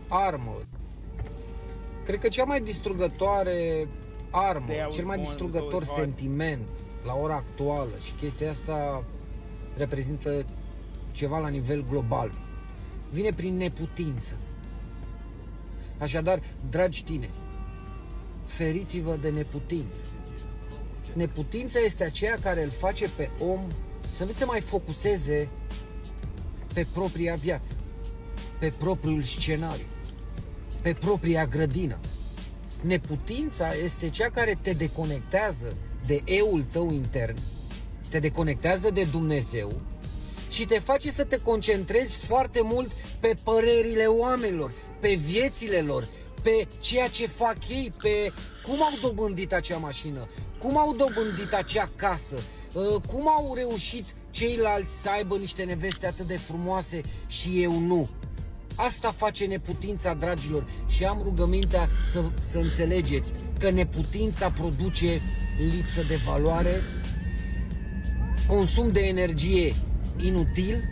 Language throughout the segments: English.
armă, cred că cea mai distrugătoare armă, cel mai distrugător sentiment la ora actuală, și chestia asta reprezintă ceva la nivel global, vine prin neputință. Așadar, dragi tineri, feriți-vă de neputință. Neputința este aceea care îl face pe om să nu se mai focuseze pe propria viață, pe propriul scenariu, pe propria grădină. Neputința este cea care te deconectează de eul tău intern, te deconectează de Dumnezeu și te face să te concentrezi foarte mult pe părerile oamenilor, pe viețile lor, pe ceea ce fac ei, pe cum au dobândit acea mașină, cum au dobândit acea casă, cum au reușit ceilalți să aibă niște neveste atât de frumoase și eu nu. Asta face neputința, dragilor, și am rugămintea să înțelegeți că neputința produce lipsă de valoare, consum de energie inutil,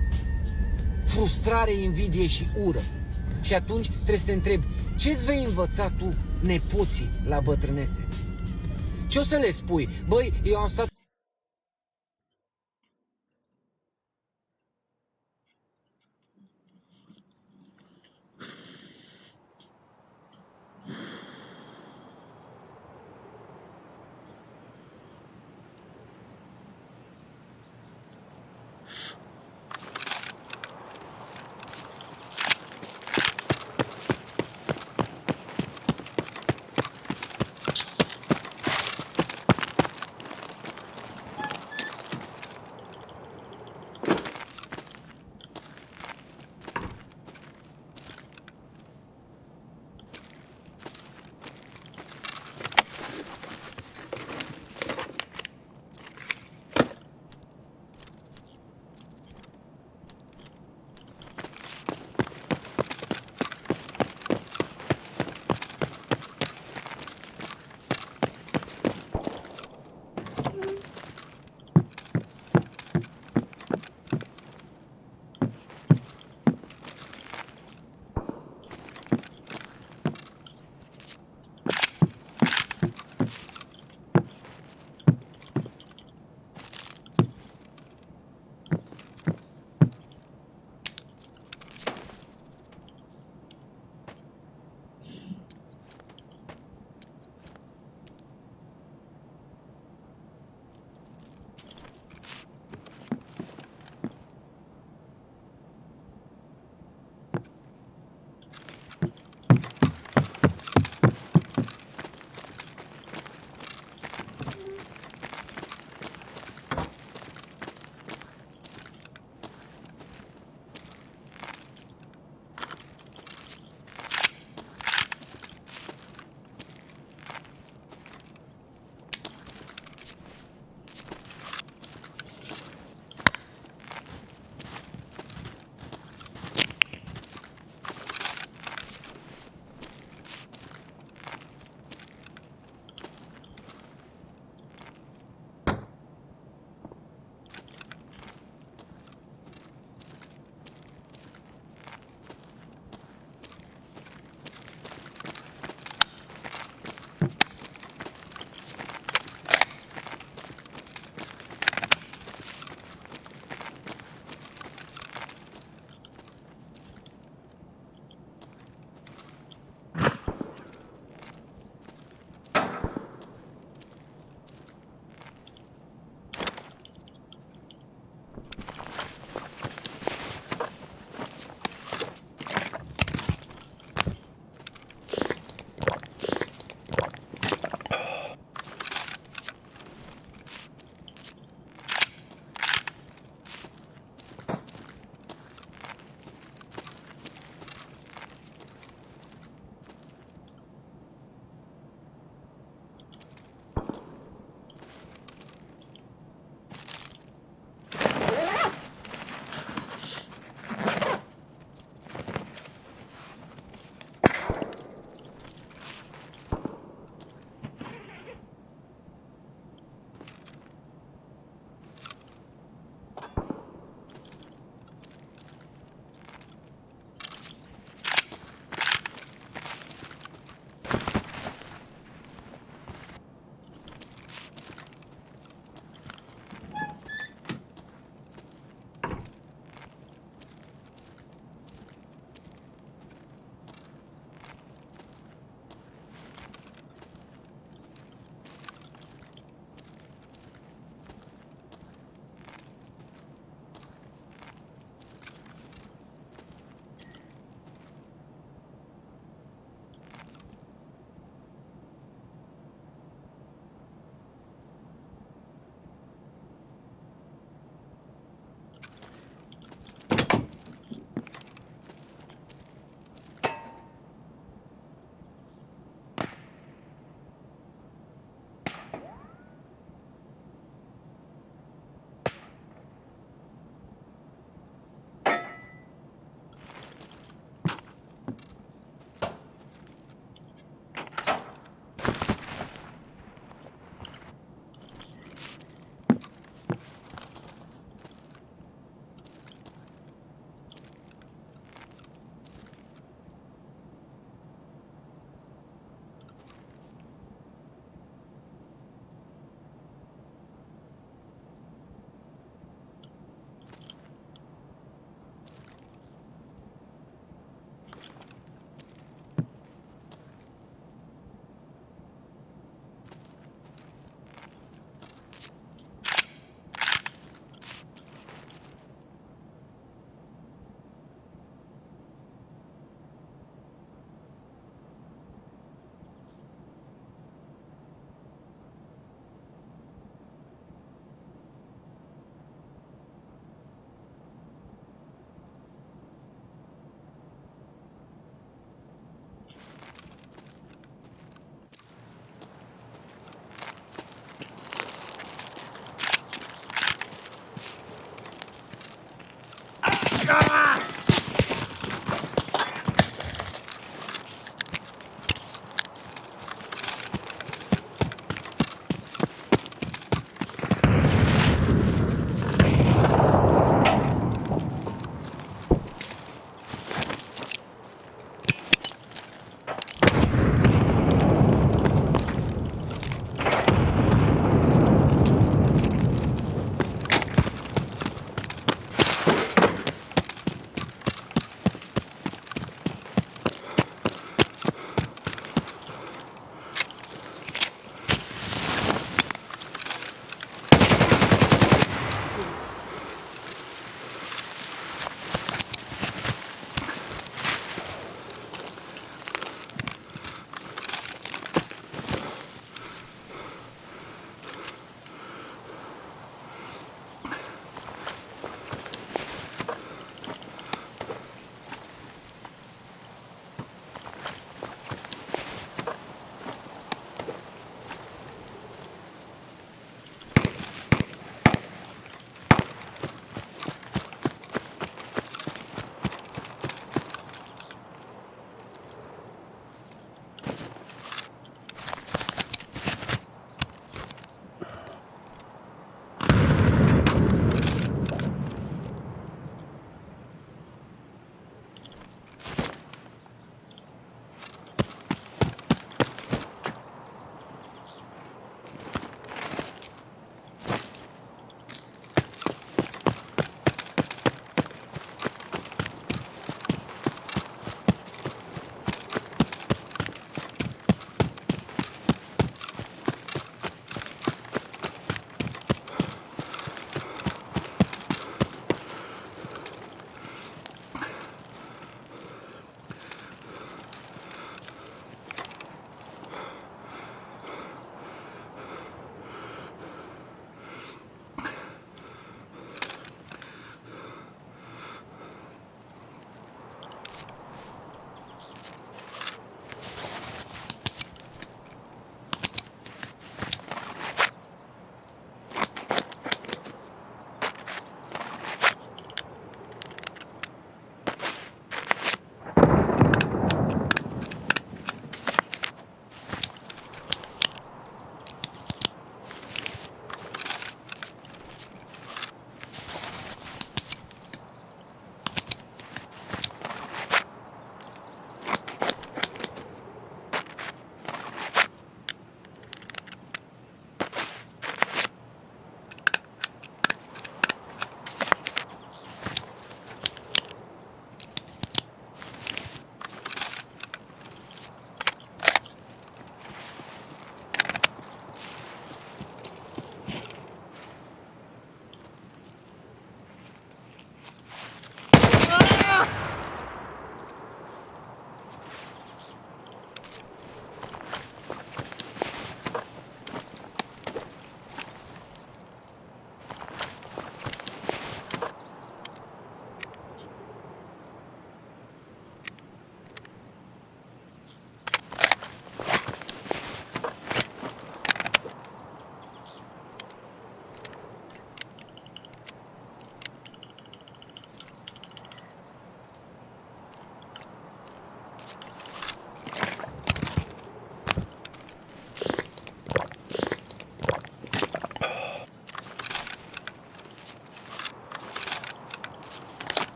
frustrare, invidie și ură. Și atunci trebuie să te întrebi, ce-ți vei învăța tu nepoții la bătrânețe? Ce o să le spui? Băi, eu am stat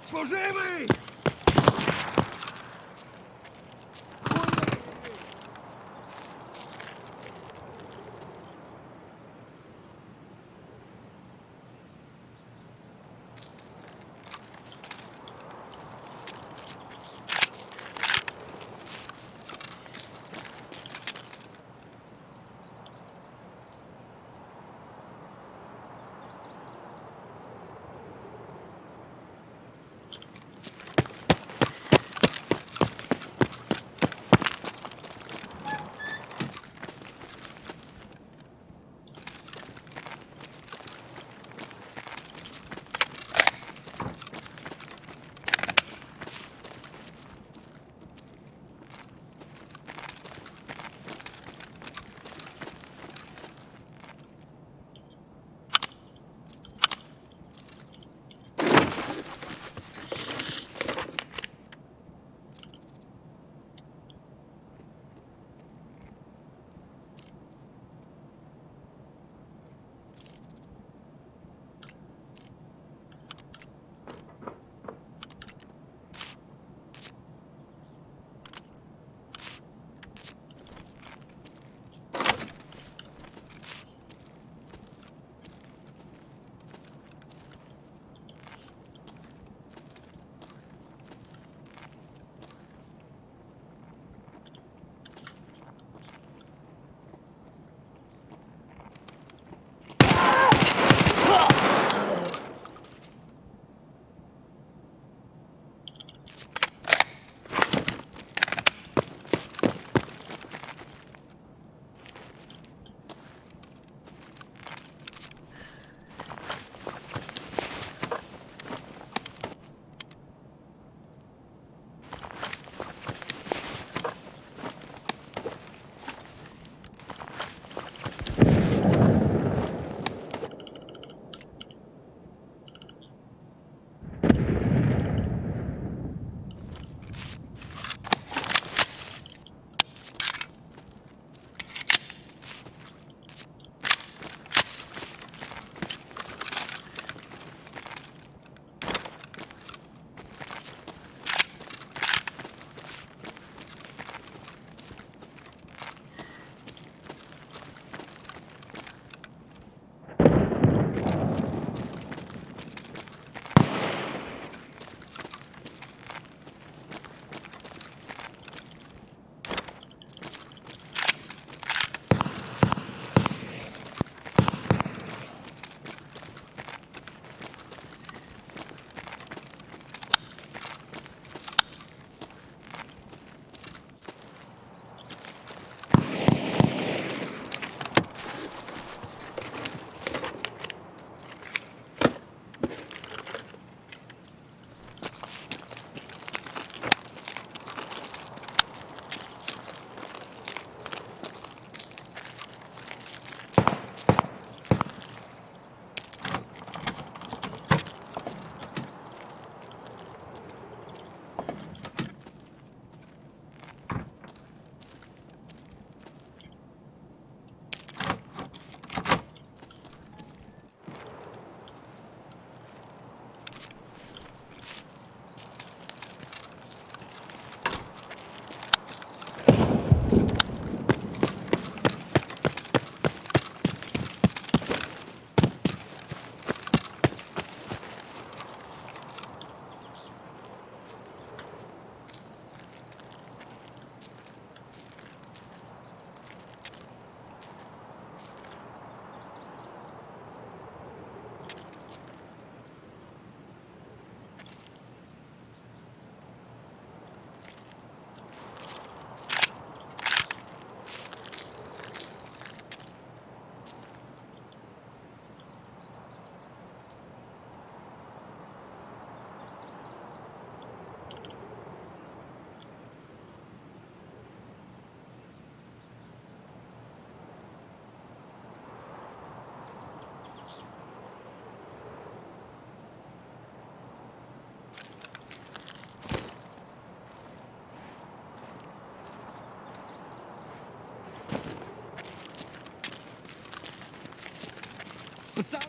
Служивый! Пацан!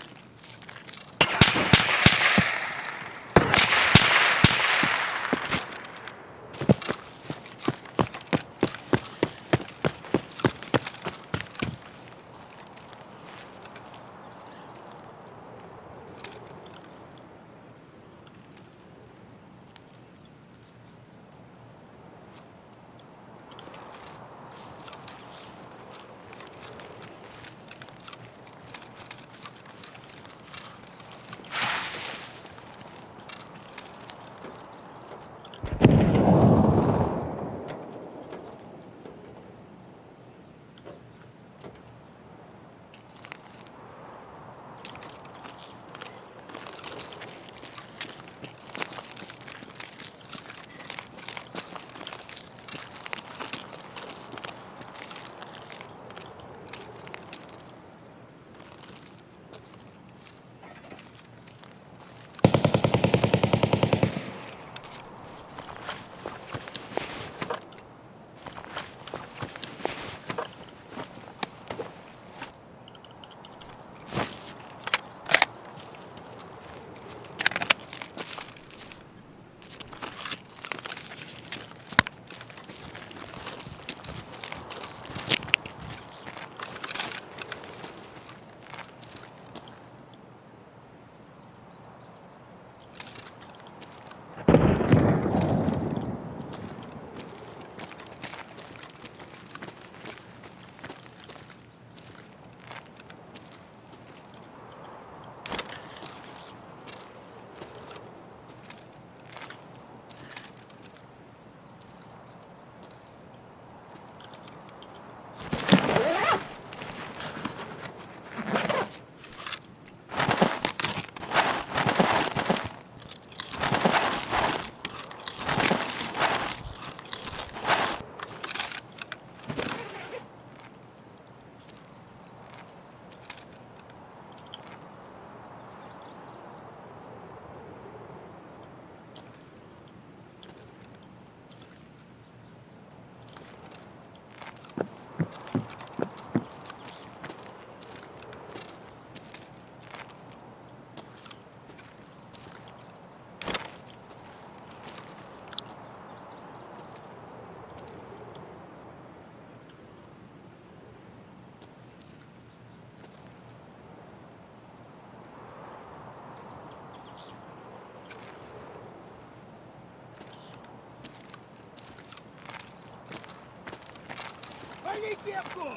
Вали кепку!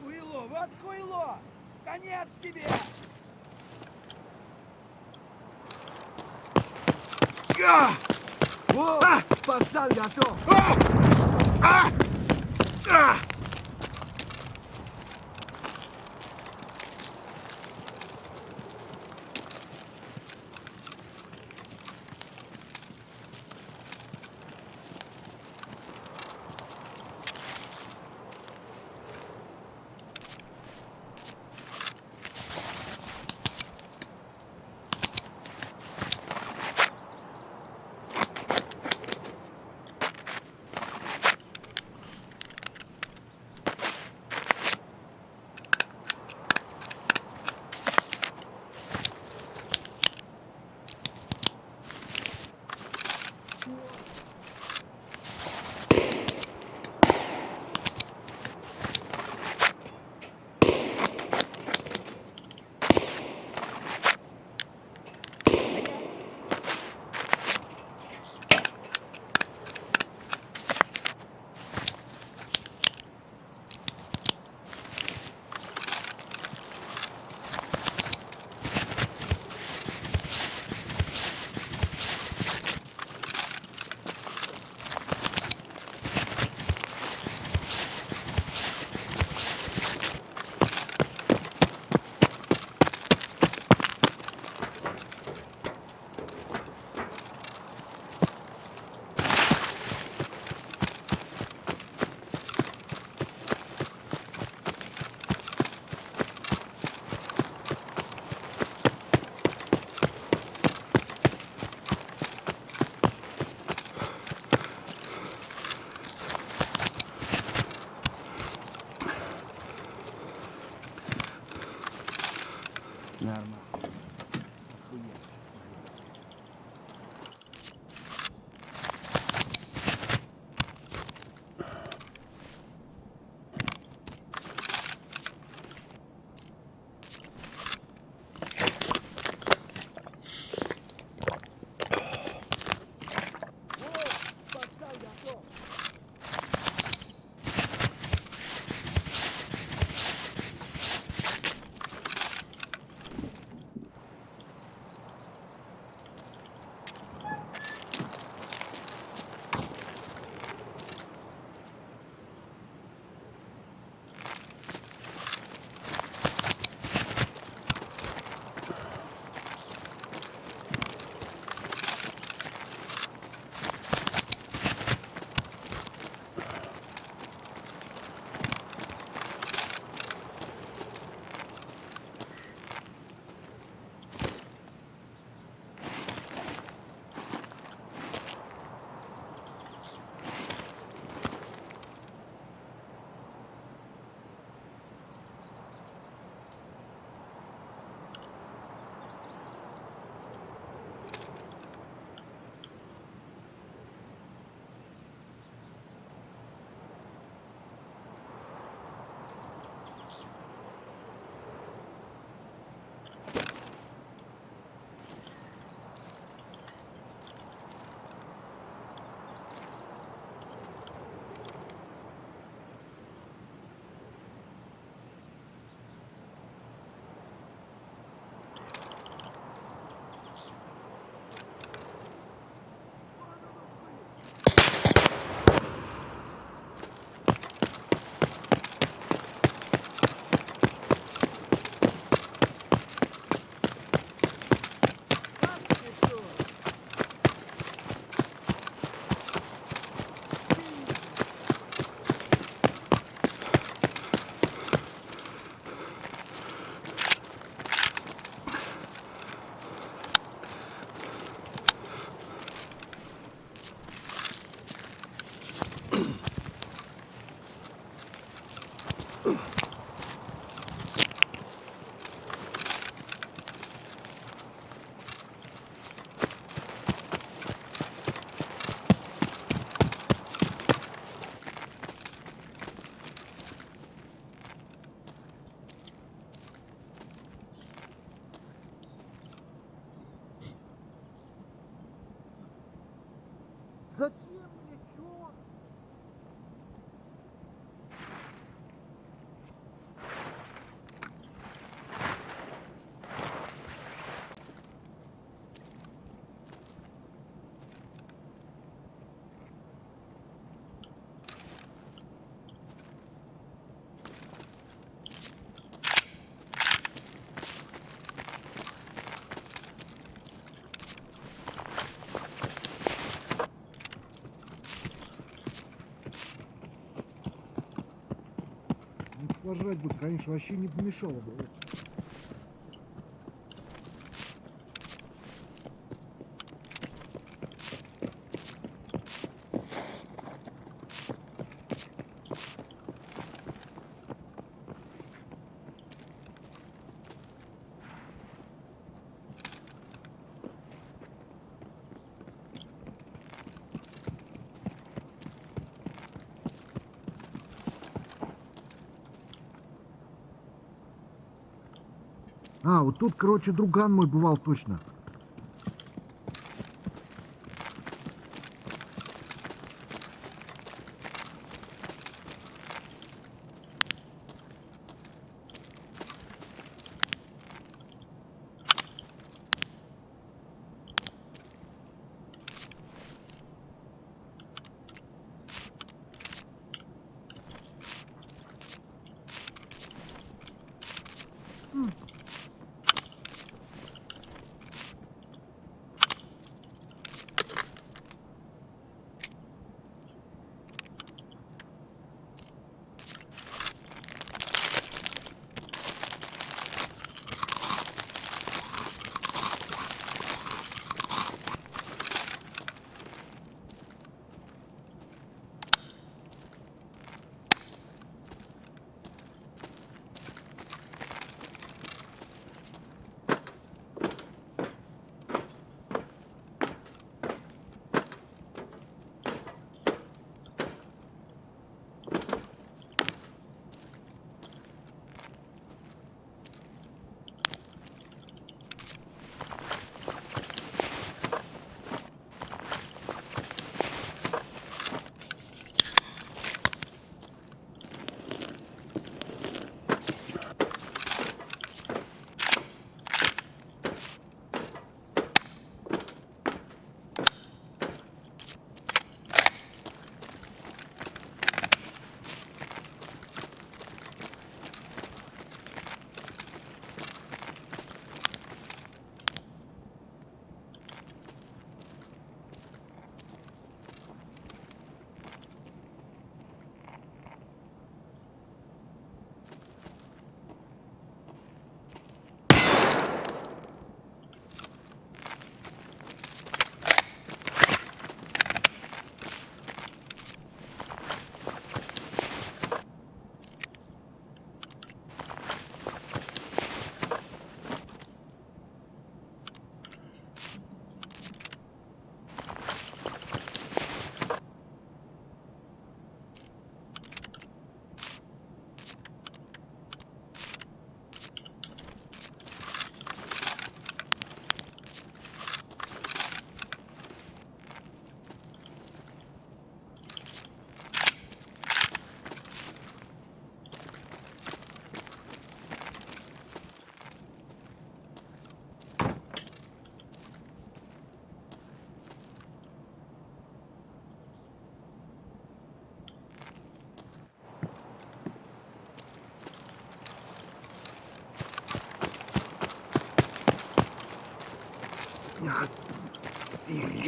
Хуйло, вот хуйло! Конец тебе! О, пацан готов! Нормально. Охуенно. Зачем мне пожрать бы, конечно, вообще не помешало бы. А, вот тут, короче, друган мой бывал точно.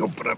Ёпра.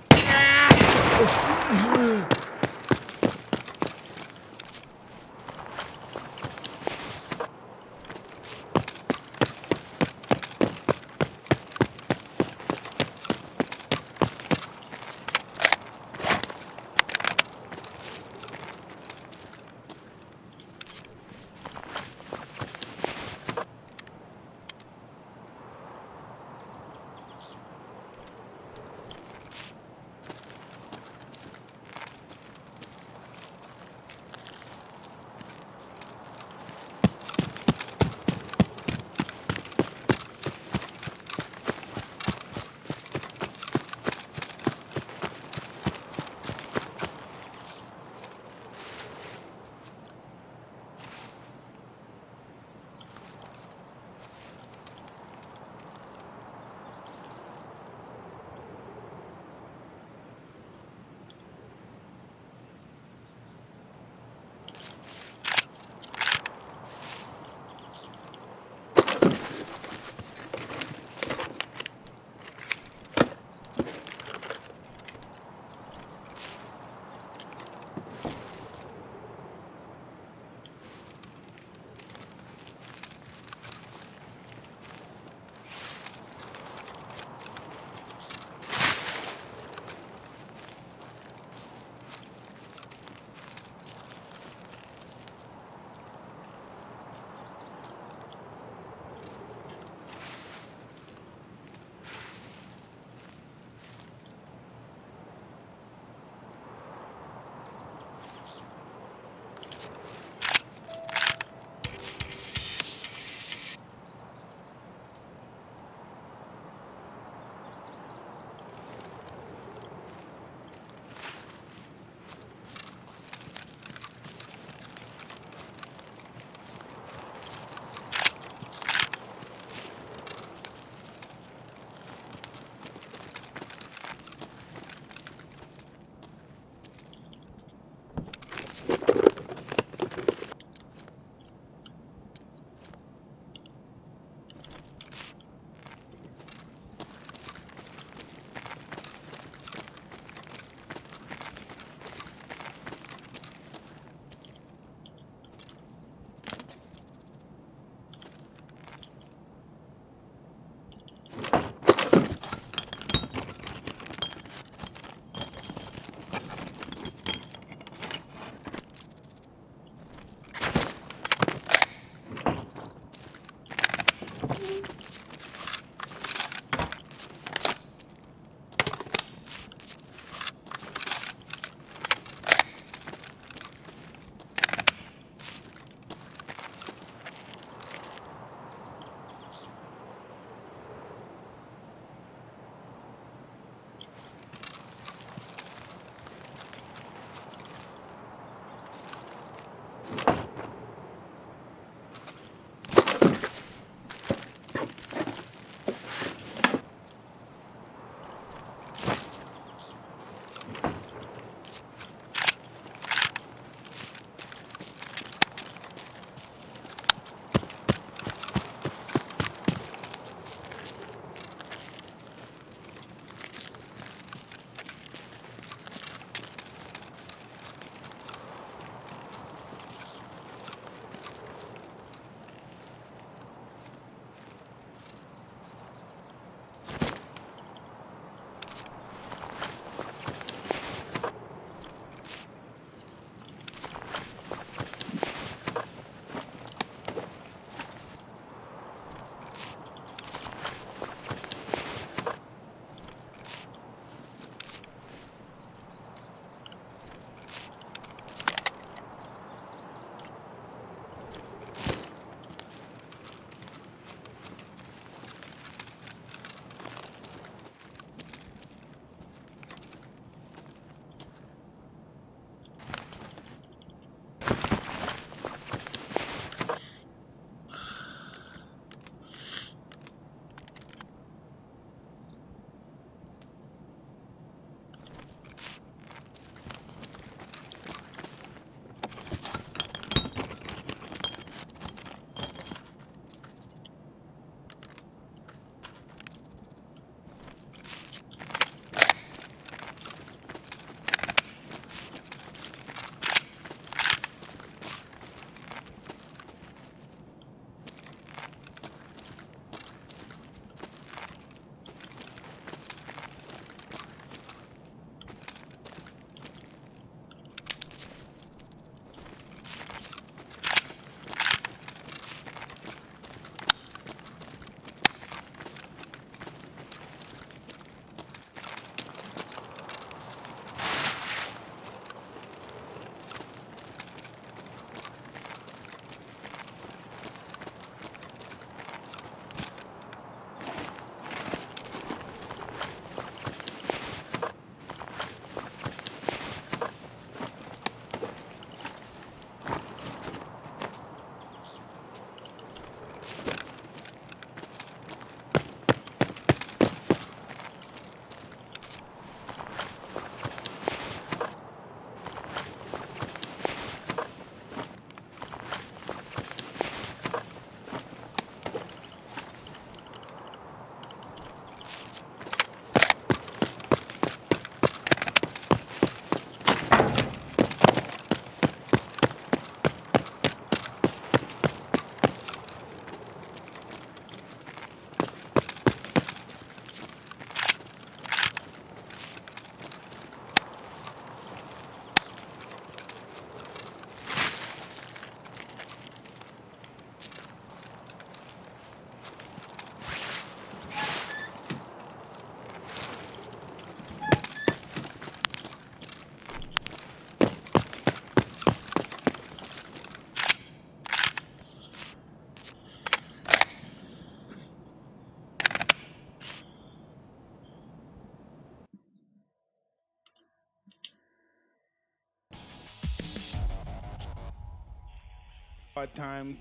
hard times.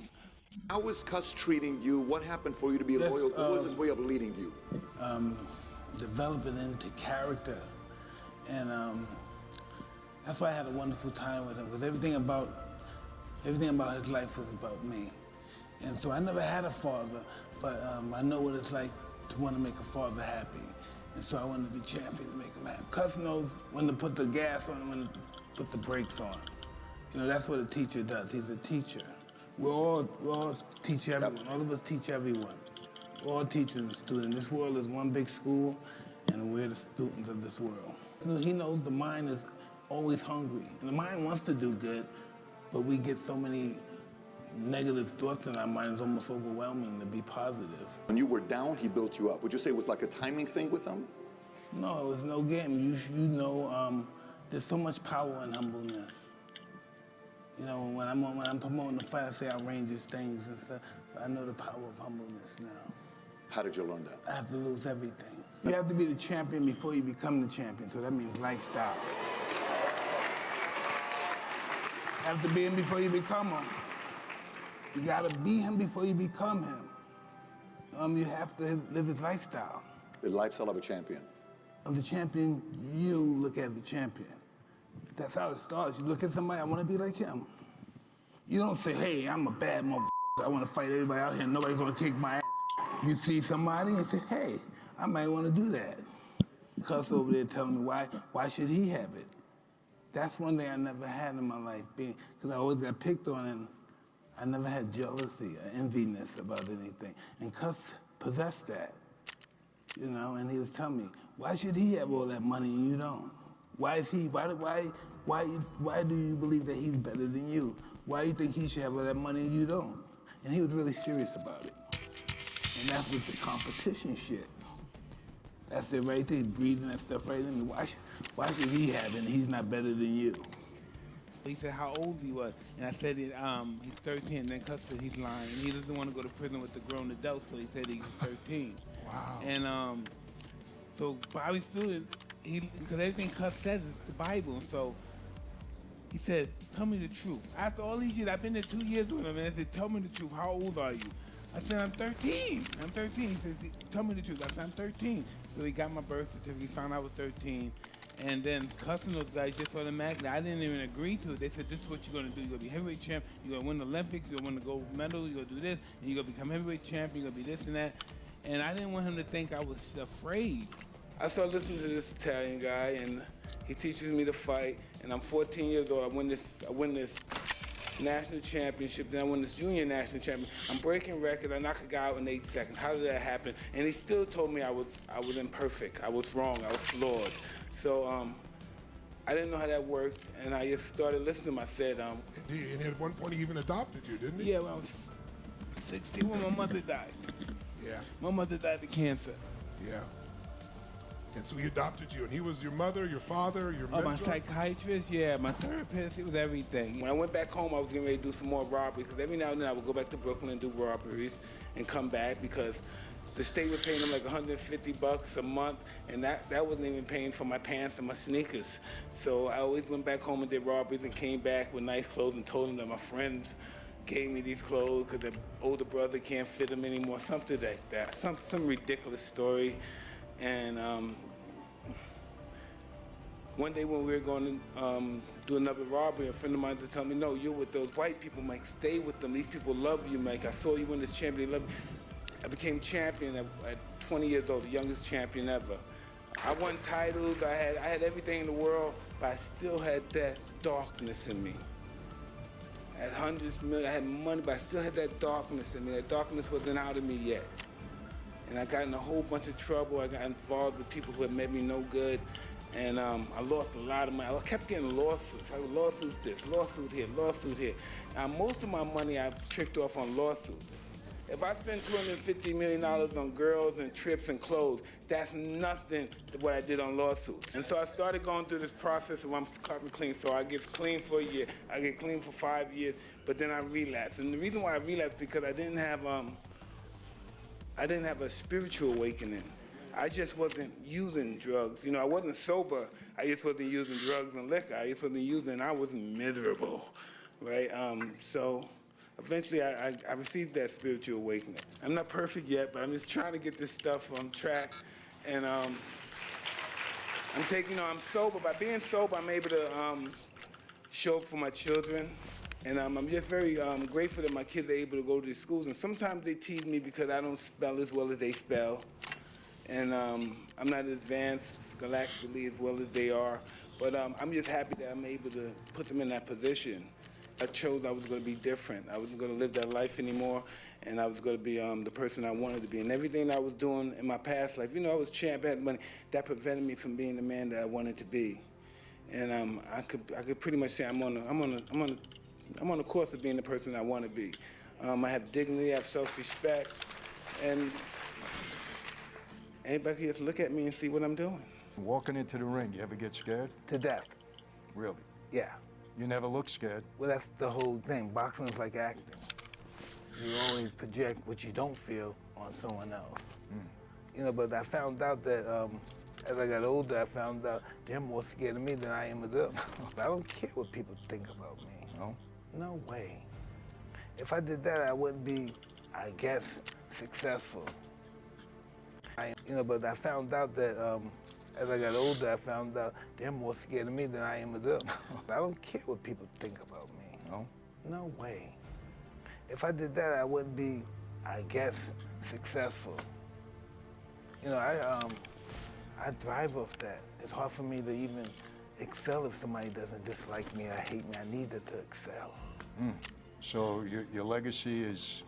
How was Cuss treating you? What happened for you to be loyal? What was his way of leading you? Developing into character. And that's why I had a wonderful time with him, because everything about his life was about me. And so I never had a father, but I know what it's like to want to make a father happy. And so I wanted to be champion to make him happy. Cuss knows when to put the gas on and when to put the brakes on. You know, that's what a teacher does. He's a teacher. We all teach everyone. All of us teach everyone. We're all teachers and students. This world is one big school, and we're the students of this world. He knows the mind is always hungry. And the mind wants to do good, but we get so many negative thoughts in our mind, it's almost overwhelming to be positive. When you were down, he built you up. Would you say it was like a timing thing with him? No, it was no game. You know, there's so much power in humbleness. You know, when I'm promoting the fight, I say outrageous things and stuff, but I know the power of humbleness now. How did you learn that? I have to lose everything. You have to be the champion before you become the champion, so that means lifestyle. You have to be him before you become him. You gotta be him before you become him. You have to live his lifestyle. The lifestyle of a champion. Of the champion, you look at the champion. That's how it starts. You look at somebody, I want to be like him. You don't say, hey, I'm a bad motherfucker. I want to fight everybody out here. Nobody's going to kick my ass. You see somebody and say, hey, I might want to do that. Cuss over there telling me why should he have it? That's one thing I never had in my life, because I always got picked on, and I never had jealousy or enviness about anything. And Cuss possessed that, you know, and he was telling me, why should he have all that money and you don't? Why do you believe that he's better than you? Why do you think he should have all that money and you don't? And he was really serious about it. And that's with the competition shit. That's it right there, breathing that stuff right in me. Why should he have it and he's not better than you? He said how old he was, and I said he's 13, and then Cuss said he's lying, and he doesn't want to go to prison with the grown adults, so he said he was 13. Wow. And so Bobby Student, because everything Cuss says is the Bible, and so he said, tell me the truth. After all these years, I've been there 2 years with him, and I said, tell me the truth, how old are you? I said, I'm 13. I'm 13. He says, tell me the truth. I said, I'm 13. So he got my birth certificate, he found out I was 13. And then cussing those guys just automatically. I didn't even agree to it. They said, this is what you're going to do. You're going to be heavyweight champ. You're going to win the Olympics. You're going to win the gold medal. You're going to do this. And you're going to become heavyweight champ. You're going to be this and that. And I didn't want him to think I was afraid. I started listening to this Italian guy, and he teaches me to fight. And I'm 14 years old. I win this national championship. Then I win this junior national championship. I'm breaking records. I knock a guy out in 8 seconds. How did that happen? And he still told me I was imperfect. I was wrong. I was flawed. So I didn't know how that worked, and I just started listening to him. I said, And at one point he even adopted you, didn't he? Yeah, when I was 16, when my mother died. Yeah. My mother died of cancer. Yeah. And so he adopted you, and he was your mother, your father, your mentor? My psychiatrist, yeah, my therapist, it was everything. When I went back home, I was getting ready to do some more robberies, because every now and then I would go back to Brooklyn and do robberies and come back, because the state was paying them like $150 a month, and that wasn't even paying for my pants and my sneakers. So I always went back home and did robberies and came back with nice clothes and told them that my friends gave me these clothes because their older brother can't fit them anymore, something like that. Some ridiculous story. And one day when we were going to do another robbery, a friend of mine was telling me, no, you're with those white people, Mike. Stay with them. These people love you, Mike. I saw you win this champion. They love you. I became champion at 20 years old, the youngest champion ever. I won titles, I had everything in the world, but I still had that darkness in me. I had hundreds of millions, I had money, but I still had that darkness in me. That darkness wasn't out of me yet. And I got in a whole bunch of trouble. I got involved with people who had made me no good. And I lost a lot of money. I kept getting lawsuits. Lawsuits this, lawsuit here, lawsuit here. Now, most of my money I've tricked off on lawsuits. If I spend $250 million on girls and trips and clothes, that's nothing to what I did on lawsuits. And so I started going through this process of I'm clean clean. So I get clean for a year, I get clean for 5 years, but then I relapse. And the reason why I relapsed is because I didn't have a spiritual awakening. I just wasn't using drugs. You know, I wasn't sober. I just wasn't using drugs and liquor. I just wasn't using, I was miserable, right? So eventually I received that spiritual awakening. I'm not perfect yet, but I'm just trying to get this stuff on track. And I'm sober. By being sober, I'm able to show up for my children. And I'm just very grateful that my kids are able to go to these schools. And sometimes they tease me because I don't spell as well as they spell. And I'm not advanced scholastically as well as they are. But I'm just happy that I'm able to put them in that position. I chose I was going to be different. I wasn't going to live that life anymore, and I was going to be the person I wanted to be. And everything I was doing in my past life, I was champ, I had money, that prevented me from being the man that I wanted to be. And I could pretty much say I'm on the course of being the person I want to be. I have dignity, I have self-respect, and anybody can just look at me and see what I'm doing. Walking into the ring, you ever get scared? To death. Really? Yeah. You never look scared? Well, that's the whole thing. Boxing is like acting. You always project what you don't feel on someone else. But I found out that as I got older, I found out they're more scared of me than I am of them. I don't care what people think about me. No? No way. If I did that, I wouldn't be, I guess, successful. But I found out that as I got older, I found out they're more scared of me than I am of them. I don't care what people think about me. No? No way. If I did that, I wouldn't be, I guess, successful. I thrive off that. It's hard for me to even excel if somebody doesn't dislike me or hate me. I needed to excel. So your legacy is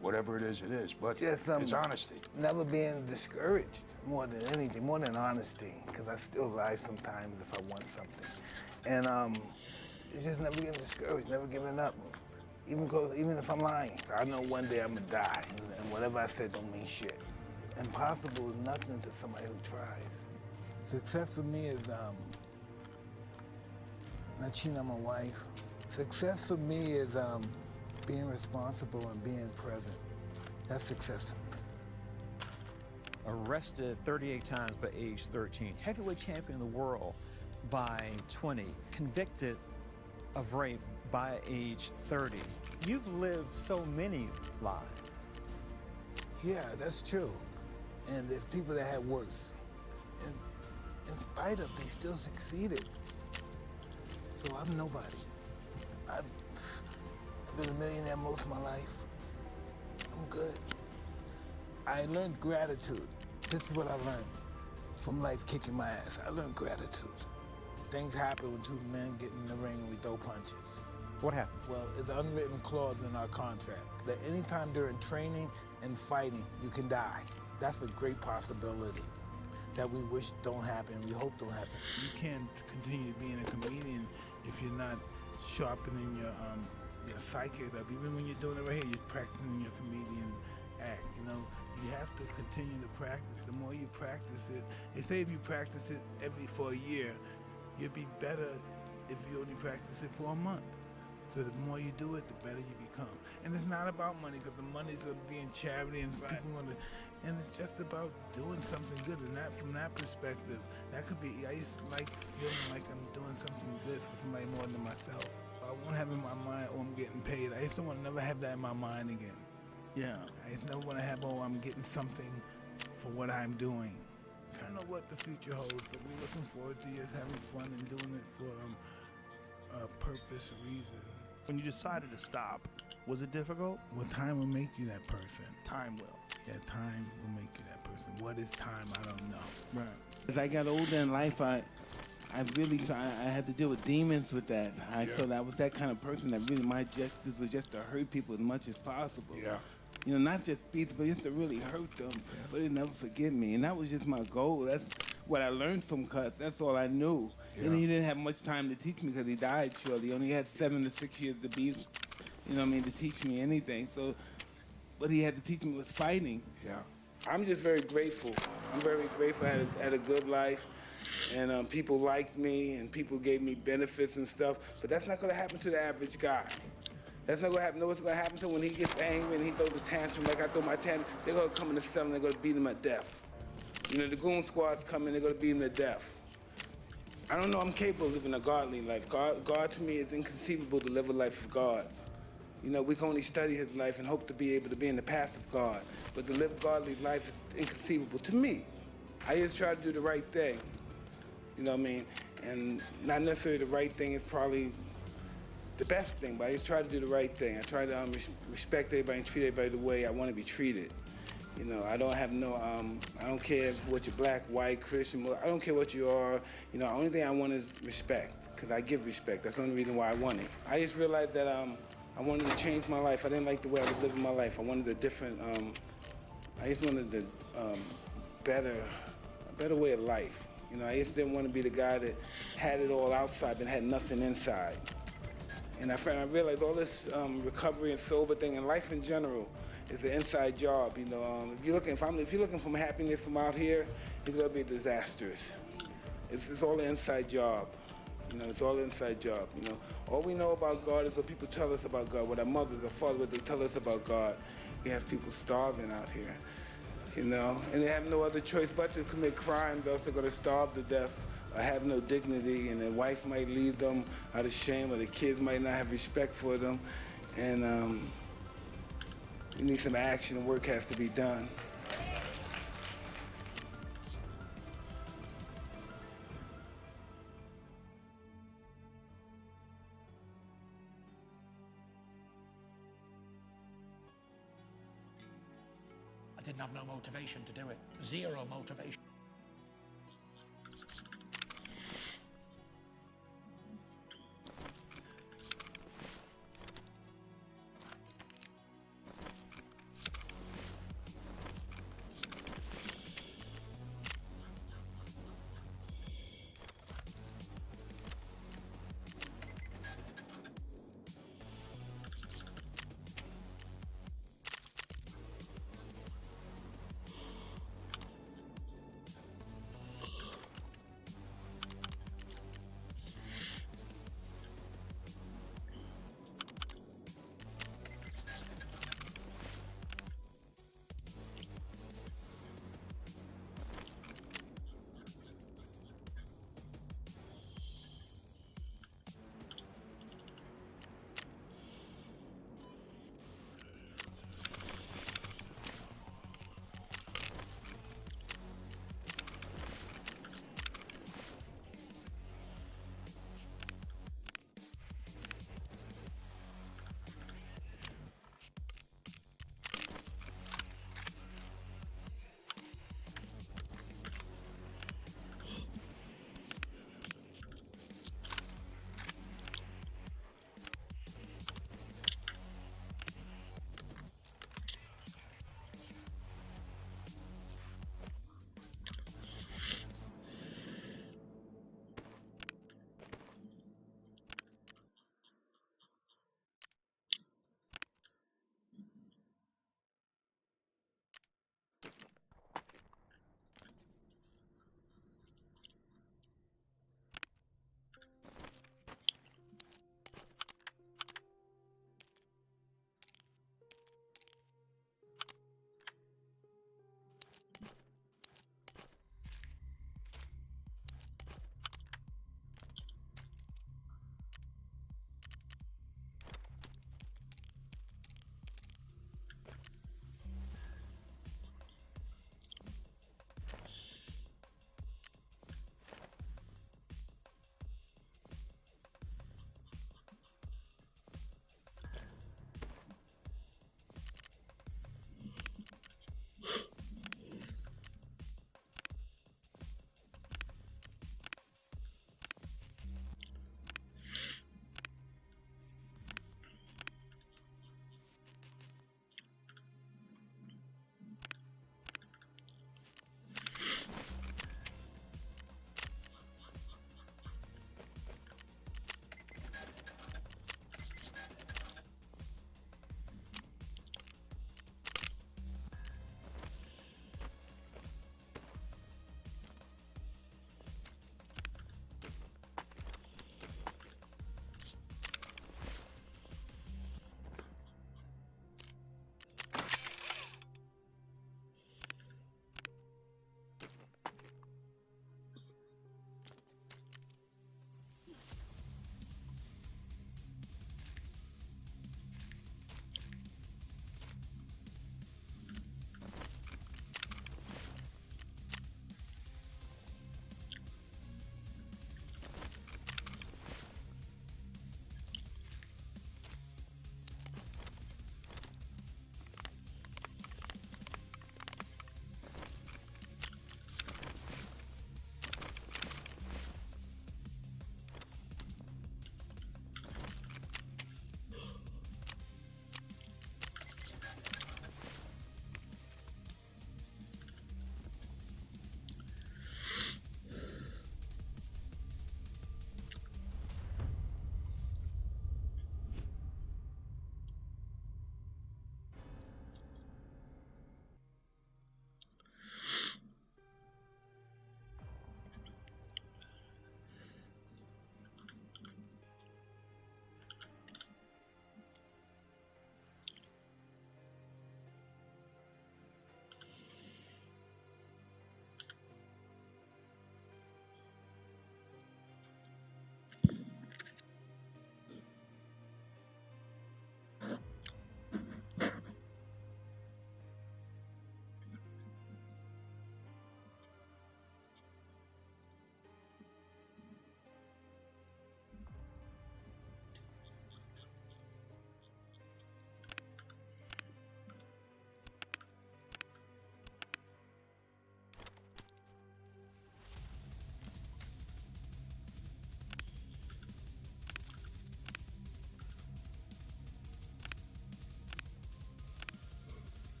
whatever it is, but Just, it's honesty. Never being discouraged more than anything, more than honesty, because I still lie sometimes if I want something. And it's just never getting discouraged, never giving up. Even if I'm lying, I know one day I'm gonna die, and whatever I said don't mean shit. Impossible is nothing to somebody who tries. Success for me is not cheating on my wife. Success for me is being responsible and being present. That's success for me. Arrested 38 times by age 13, heavyweight champion of the world by 20, convicted of rape by age 30. You've lived so many lives. Yeah, that's true. And there's people that had worse. And in spite of, they still succeeded. So I'm nobody. I've been a millionaire most of my life. I'm good. I learned gratitude. This is what I learned from life kicking my ass. I learned gratitude. Things happen when two men get in the ring and we throw punches. What happens? Well, it's an unwritten clause in our contract that anytime during training and fighting, you can die. That's a great possibility that we wish don't happen, we hope don't happen. You can't continue being a comedian if you're not sharpening your psyche up. Even when you're doing it right here, you're practicing your comedian act, You have to continue to practice. The more you practice it, they say if you practice it for a year, you'll be better if you only practice it for a month. So the more you do it, the better you become. And it's not about money, because the money's going to be in charity and people want to, and it's just about doing something good. And that, from that perspective, that could be, I used to like feeling like I'm doing something good for somebody more than myself. I won't have in my mind, oh, I'm getting paid. I just don't want to never have that in my mind again. Yeah, I just never want to have, oh, I'm getting something for what I'm doing. I don't know what the future holds, but we're looking forward to just having fun and doing it for a purpose, a reason. When you decided to stop, was it difficult? Well, time will make you that person. Time will. Yeah, time will make you that person. What is time? I don't know. Right. As I got older in life, I had to deal with demons with that. I felt I was that kind of person that really my objective was just to hurt people as much as possible. Yeah. Not just beat them, but just to really hurt them, but they never forgive me. And that was just my goal. That's what I learned from Cuts. That's all I knew. Yeah. And he didn't have much time to teach me because he died shortly. He only had 7 to 6 years to be, to teach me anything. So, what he had to teach me was fighting. Yeah. I'm just very grateful. I'm very grateful I had a good life, and people liked me, and people gave me benefits and stuff. But that's not going to happen to the average guy. That's not going to happen. Know what's going to happen to him when he gets angry and he throws a tantrum like I throw my tantrum? They're going to come in the cell and they're going to beat him to death. The goon squad's coming, they're going to beat him to death. I don't know, I'm capable of living a godly life. God to me is inconceivable to live a life of God. You know, we can only study his life and hope to be able to be in the path of God. But to live a godly life is inconceivable to me. I just try to do the right thing. You know what I mean? And not necessarily the right thing is probably the best thing, but I just try to do the right thing. I try to respect everybody and treat everybody the way I want to be treated. You know, I don't have no, I don't care what you're black, white, Christian, I don't care what you are. You know, the only thing I want is respect, because I give respect. That's the only reason why I want it. I just realized that I wanted to change my life. I didn't like the way I was living my life. I wanted a different, I just wanted a better way of life. You know, I just didn't want to be the guy that had it all outside but had nothing inside. And I realized all this recovery and sober thing and life in general is an inside job. You know, if you're looking for happiness from out here, it's gonna be disastrous. It's all an inside job. You know, it's all an inside job. You know, all we know about God is what people tell us about God, what our mothers or fathers, what they tell us about God. We have people starving out here. You know, and they have no other choice but to commit crimes, else they're gonna starve to death or have no dignity, and their wife might leave them out of shame, or the kids might not have respect for them, and we need some action and work has to be done. I didn't have no motivation to do it. Zero motivation.